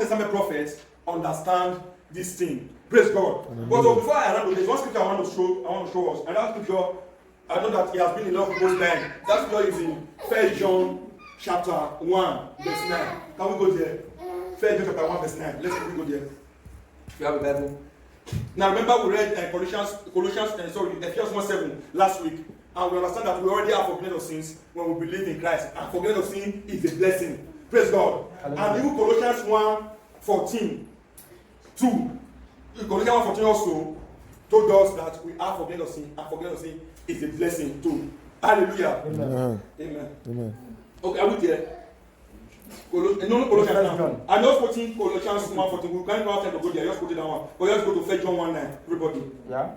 Testament prophets understand this thing. Praise God. But before I handle this, one scripture I want to show us. And that scripture, I know that it has been in a lot of people's time. That scripture is in 1 John chapter 1, verse 9. Can we go there? 1 John chapter 1, verse 9. Let's go there. If you have a Bible. Now remember we read Ephesians 1:7 last week. And we understand that we already have forgiveness of sins when we believe in Christ. And forgiveness of sin is a blessing. Praise God. Hallelujah. And even Colossians 1:14, 2. Colossians 1:14 also told us that we have forgiveness of sin, and forgiveness of sin is a blessing too. Hallelujah. Amen. Amen. Amen. Okay, are we there? Colossians now. I just quoting Colossians 1:14. We can't have time to go there. Just quote that one. But just go to 1 John 1:9. Everybody. Yeah.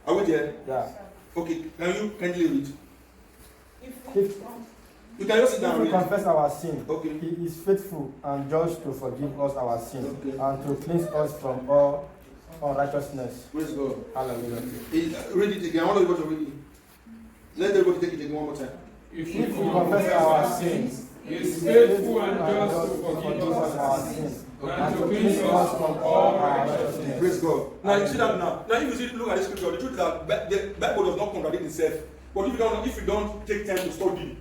Are we there? Yeah. Okay. Can you kindly read? If You can just sit down we and read. confess our sin, Okay. He is faithful and just to forgive us our sin Okay. and to cleanse us from all unrighteousness. Praise God. Hallelujah. Read it again. I want everybody to read it. Let everybody take it again one more time. If we confess our sins, He is faithful and just to forgive us our sins and to cleanse us from all unrighteousness. Praise God. Now you see that now. Now if you see, look at the scripture, the truth is that the Bible does not contradict itself. But if you don't take time to study,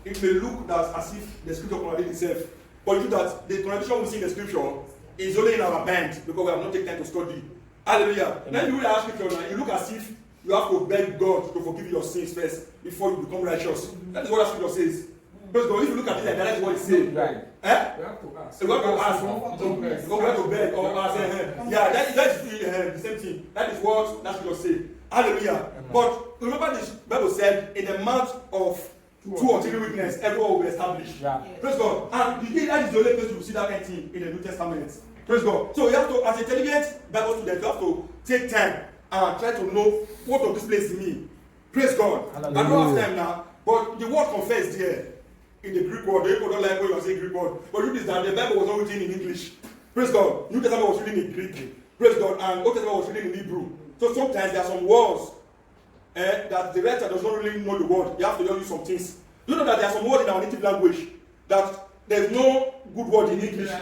it may look as if the scripture contradicts itself. But the truth that the contradiction we see in the scripture is only in our mind because we have not taken time to study. Hallelujah. Now if you read our scripture now, you look as if you have to beg God to forgive your sins first before you become righteous. That is what that scripture says. Because if you look at it like that, that's what it says. right. Eh? We have to ask. So we have to ask. Don't beg. We have to beg or ask. Yeah, that is the same thing. That is what that scripture say. Hallelujah. But remember, this Bible said, in the mouth of two or three witnesses, everyone will be established. Yeah. Praise God. And that is the only place you will see that kind of thing in the New Testament. Praise God. So you have to, as a intelligent Bible student, you have to take time and try to know what does this place mean. Praise God. Hallelujah. I don't have time now, but the word confess there in the Greek word, the people don't like when you are saying Greek word, but you know that the Bible was not written in English. Praise God. New Testament was written in Greek. Praise God. And Old Testament was written in Hebrew. So sometimes there are some words that the writer does not really know the word. You have to learn some things. You know that there are some words in our native language that there is no good word in English. There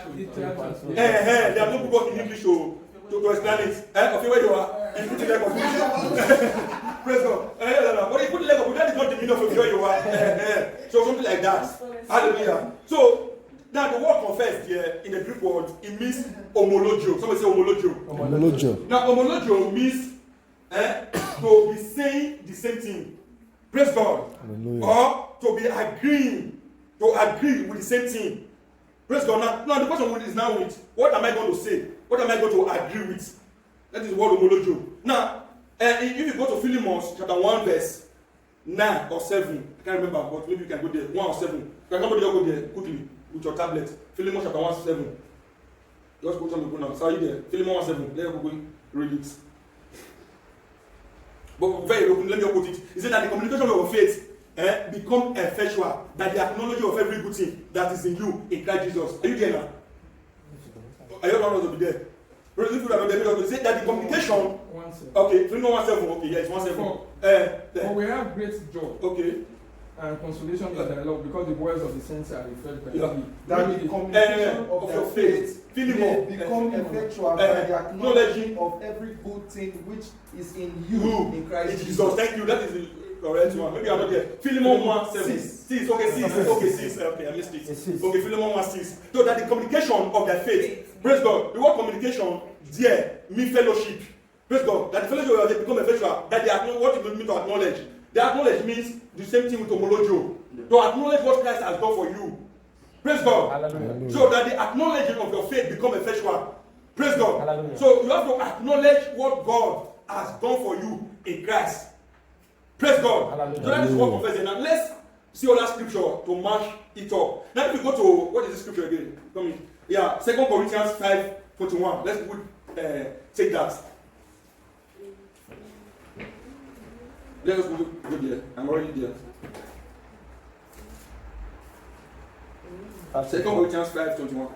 are no good word in English to explain it. Okay, where you are? You put the leg of praise God. But you put the leg of that is not the meaning of where you are. So something like that. Hallelujah. So now the word confessed here in the Greek word, it means homologio. Somebody say homologio. Homologio. Now homologio means to be saying the same thing. Praise God. Hallelujah. Or to be agreeing, to agree with the same thing. Praise God. Now the question is now with what am I going to say? What am I going to agree with? That is the word homologio. Now, if you go to Philemon chapter 1 verse 9 or 7, I can't remember, but maybe you can go there. 1 or 7. Can somebody go there quickly with your tablet? Philemon chapter 1 7. Just go to the now. So are you there? Philemon 1 7. Let me go read it. But very let me put it. He said that the communication of your faith become effectual by the acknowledgement of every good thing that is in you in Christ Jesus. Are you there now? Are you not to be there? He said that the communication. Okay, 1:7. Okay, yes, 1:7. For we have great joy. Okay. And consolation in the Lord because the words of the saints are referred by Yeah. me. That the communication of your faith may become effectual by the acknowledging of every good thing which is in you in Christ Jesus. Thank you. That is the correct one. Maybe I'm not there. Philemon 1:7. 6. Okay, 6. Okay, 6. Okay, I missed it. Okay, Philemon 1:6. So that the communication of their faith. Praise God. The word communication there means fellowship. Praise God. That the fellowship of they become effectual. That they acknowledge what it means to acknowledge. The acknowledge means the same thing with homologio. To acknowledge what Christ has done for you. Praise God. Hallelujah. So that the acknowledging of your faith become effectual. Praise God. Hallelujah. So you have to acknowledge what God has done for you in Christ. Praise God. Hallelujah. So that is what confessing. Now let's see other scripture to match it up. Now if you go to what is the scripture again? Come in. Yeah, 2 Corinthians 5:21. Let's take that. Let us go there. I'm already there. 2 Corinthians 5:21.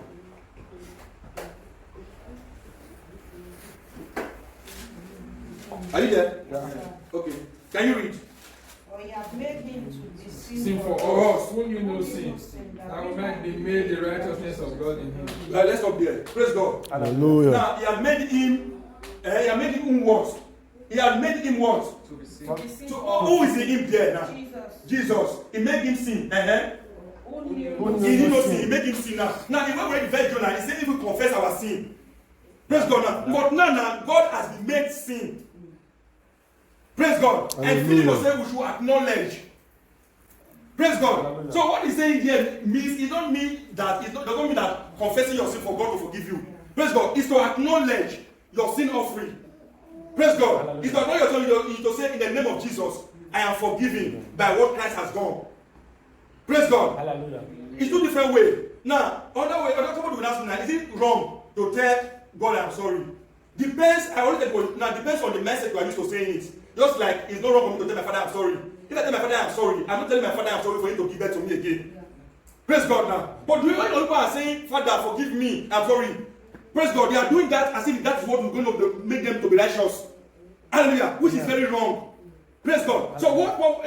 Are you there? Yeah. Okay. Can you read? For you have made him to be sin sin for us, who knew no sin, that we might be made the righteousness of God in him. Let's stop there. Praise God. Hallelujah. Now, he had made him what? He had made him what? So, who is in him there now? Jesus. He made him sin. He did not sin. He made him sin now. Now, if we read the verse Jonah, he said if we confess our sin. Praise God now. But now, God has been made sin. Praise God. And Philip was saying we should acknowledge. Praise God. Hallelujah. So what he's saying here means it don't mean that it doesn't mean that confessing your sin for God to forgive you. Praise God. It's to acknowledge your sin offering. Praise God. Hallelujah. It's to acknowledge your sin. It's to say in the name of Jesus, I am forgiven by what Christ has done. Praise God. Hallelujah. It's two different ways. Now, other somebody will ask me now, is it wrong to tell God I'm sorry? Depends. I always tell now depends on the message you are used to saying it. Just like it's not wrong for me to tell my father I'm sorry. If I tell my father I'm sorry, I'm not telling my father I'm sorry for him to give birth to me again. Praise God now. But do you know when people are saying, Father, forgive me, I'm sorry? Praise God, they are doing that as if that is what is going to make them to be righteous. Hallelujah. Which is very wrong. Praise God. So what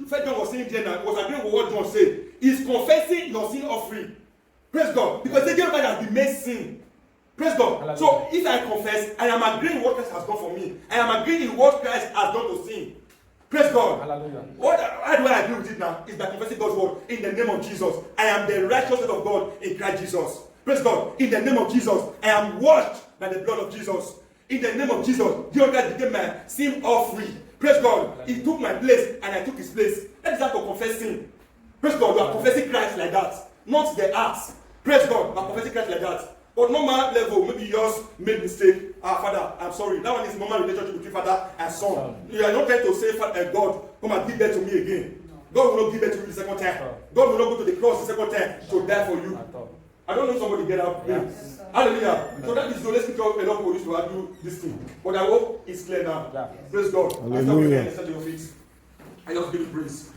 First John was saying there now was agreeing with what John said. Is confessing your sin offering. Praise God. Because the God has been made sin. Praise God. Hallelujah. So if I confess, I am agreeing with what Christ has done for me. I am agreeing with what Christ has done to sin. Praise God. Hallelujah. How do I agree with it now? Is by confessing God's word in the name of Jesus. I am the righteousness of God in Christ Jesus. Praise God. In the name of Jesus, I am washed by the blood of Jesus. In the name of Jesus, Jesus Christ became my sin offering. Praise God. He took my place and I took his place. That is how to confess sin. Praise God. We are confessing Christ like that. Not the acts. Praise God. We are confessing Christ like that. But normal level, maybe yours made mistake. Father, I'm sorry. That one is normal relationship between father and son. You are not trying to say, God, come and give birth to me again. God will not give birth to you the second time. God will not go to the cross the second time to die for you. I don't know somebody get out. Yes. Hallelujah. So that is the only scripture a lot of people used to argue this thing. But I hope it's clear now. Praise God. Hallelujah. After we your feet, I just give you praise.